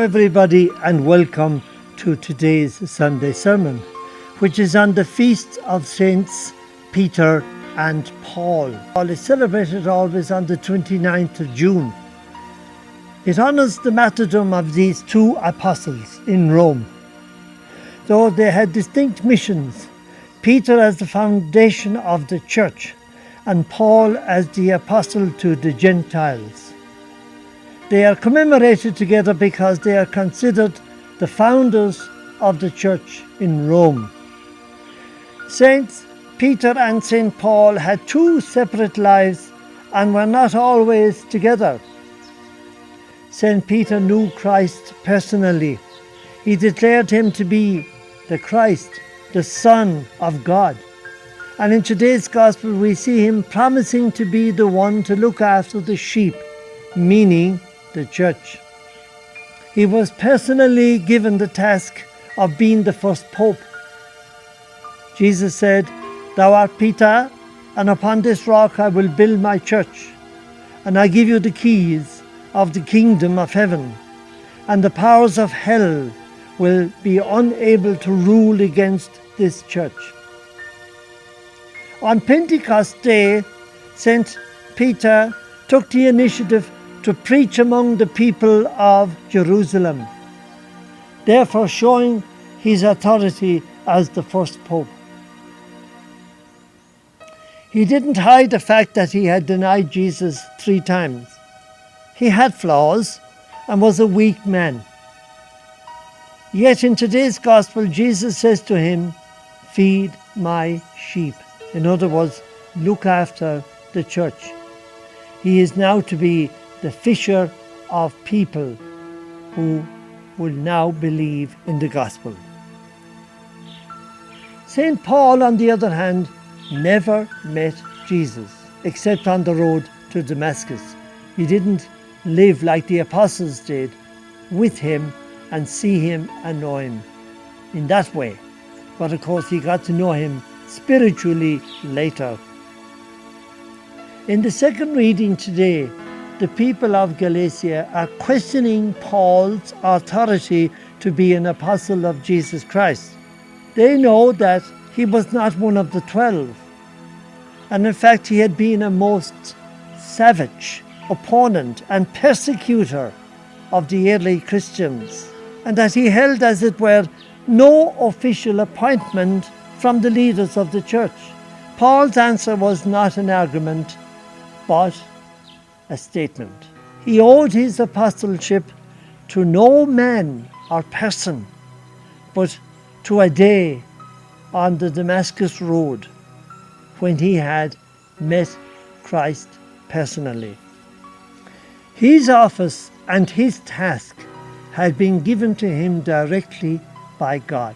everybody, and welcome to today's Sunday sermon, which is on the feast of Saints Peter and Paul. Paul is celebrated always on the 29th of June. It honours the martyrdom of these two apostles in Rome. Though they had distinct missions, Peter as the foundation of the church and Paul as the apostle to the Gentiles. They are commemorated together because they are considered the founders of the church in Rome. Saints Peter and St. Paul had two separate lives and were not always together. St. Peter knew Christ personally. He declared him to be the Christ, the Son of God. And in today's Gospel we see him promising to be the one to look after the sheep, meaning the church. He was personally given the task of being the first pope. Jesus said, "Thou art Peter, and upon this rock I will build my church, and I give you the keys of the kingdom of heaven, and the powers of hell will be unable to rule against this church." On Pentecost Day, St. Peter took the initiative to preach among the people of Jerusalem, therefore showing his authority as the first pope. He didn't hide the fact that he had denied Jesus 3 times. He had flaws and was a weak man. Yet in today's Gospel, Jesus says to him, "Feed my sheep." In other words, look after the church. He is now to be the fisher of people who will now believe in the gospel. St. Paul, on the other hand, never met Jesus except on the road to Damascus. He didn't live like the apostles did with him and see him and know him in that way. But of course he got to know him spiritually later. In the second reading today, the people of Galatia are questioning Paul's authority to be an apostle of Jesus Christ. They know that he was not one of the 12, and in fact he had been a most savage opponent and persecutor of the early Christians, and that he held, as it were, no official appointment from the leaders of the church. Paul's answer was not an argument, but a statement. He owed his apostleship to no man or person, but to a day on the Damascus road when he had met Christ personally. His office and his task had been given to him directly by God.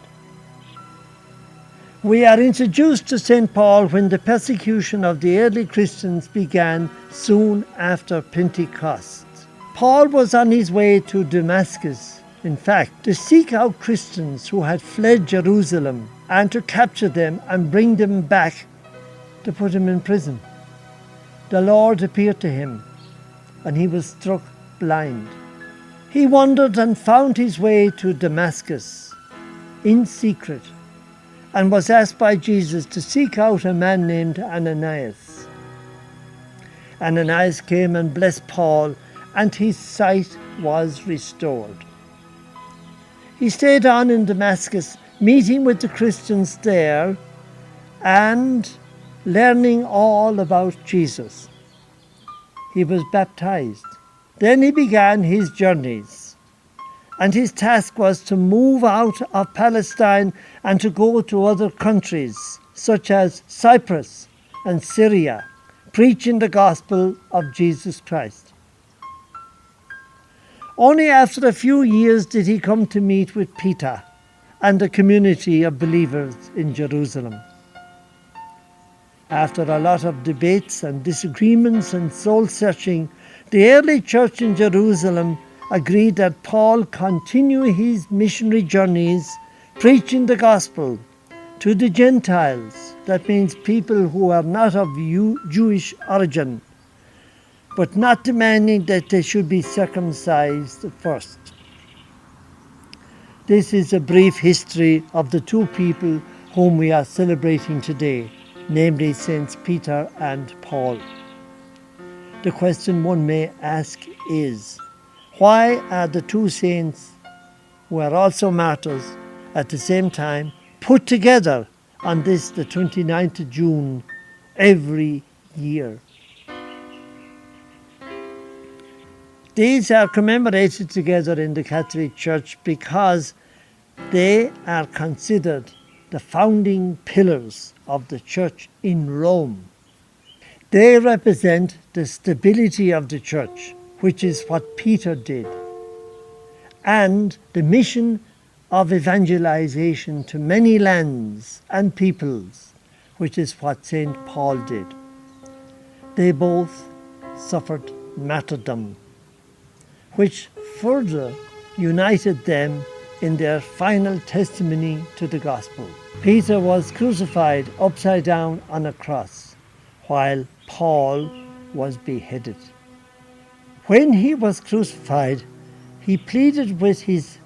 We are introduced to St. Paul when the persecution of the early Christians began soon after Pentecost. Paul was on his way to Damascus, in fact, to seek out Christians who had fled Jerusalem and to capture them and bring them back to put him in prison. The Lord appeared to him, and he was struck blind. He wandered and found his way to Damascus in secret, and was asked by Jesus to seek out a man named Ananias. Ananias came and blessed Paul, and his sight was restored. He stayed on in Damascus, meeting with the Christians there and learning all about Jesus. He was baptized. Then he began his journeys, and his task was to move out of Palestine and to go to other countries such as Cyprus and Syria, preaching the gospel of Jesus Christ. Only after a few years did he come to meet with Peter and the community of believers in Jerusalem. After a lot of debates and disagreements and soul-searching, the early church in Jerusalem agreed that Paul continue his missionary journeys, preaching the gospel to the Gentiles. That means people who are not of Jewish origin, but not demanding that they should be circumcised first. This is a brief history of the two people whom we are celebrating today, namely Saints Peter and Paul. The question one may ask is, why are the two saints, who are also martyrs, at the same time put together on this, the 29th of June, every year? These are commemorated together in the Catholic Church because they are considered the founding pillars of the Church in Rome. They represent the stability of the Church, which is what Peter did, and the mission of evangelization to many lands and peoples, which is what St. Paul did. They both suffered martyrdom, which further united them in their final testimony to the gospel. Peter was crucified upside down on a cross, while Paul was beheaded. When he was crucified, he pleaded with his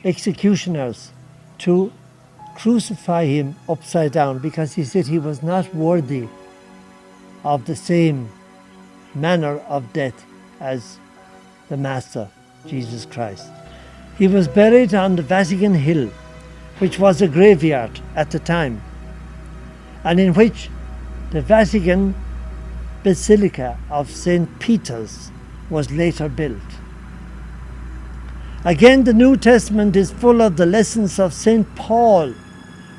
executioners to crucify him upside down, because he said he was not worthy of the same manner of death as the Master, Jesus Christ. He was buried on the Vatican Hill, which was a graveyard at the time, and in which the Vatican Basilica of St. Peter's was later built. Again, the New Testament is full of the lessons of St. Paul,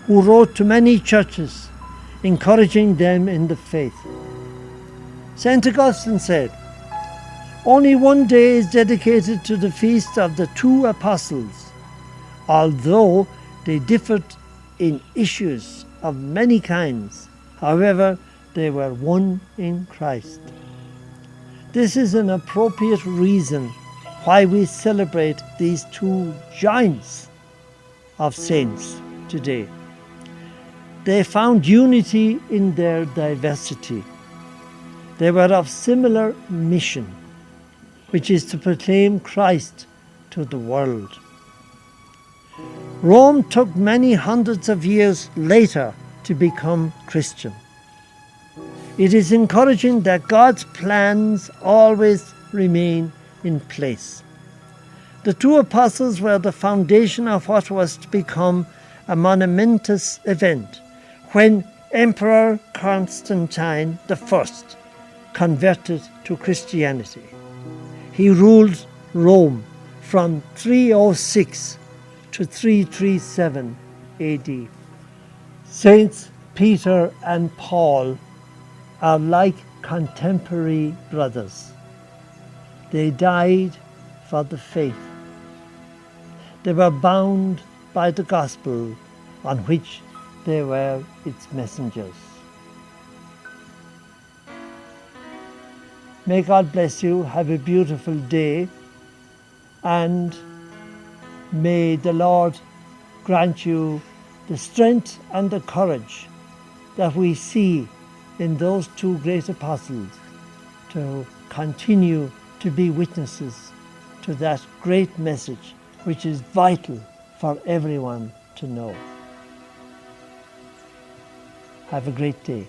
who wrote to many churches, encouraging them in the faith. St. Augustine said, "Only one day is dedicated to the feast of the two apostles, although they differed in issues of many kinds. However, they were one in Christ." This is an appropriate reason why we celebrate these two giants of saints today. They found unity in their diversity. They were of similar mission, which is to proclaim Christ to the world. Rome took many hundreds of years later to become Christian. It is encouraging that God's plans always remain in place. The two apostles were the foundation of what was to become a monumentous event when Emperor Constantine I converted to Christianity. He ruled Rome from 306 to 337 AD. Saints Peter and Paul are like contemporary brothers. They died for the faith. They were bound by the gospel, on which they were its messengers. May God bless you. Have a beautiful day, and may the Lord grant you the strength and the courage that we see in those two great apostles to continue to be witnesses to that great message which is vital for everyone to know. Have a great day.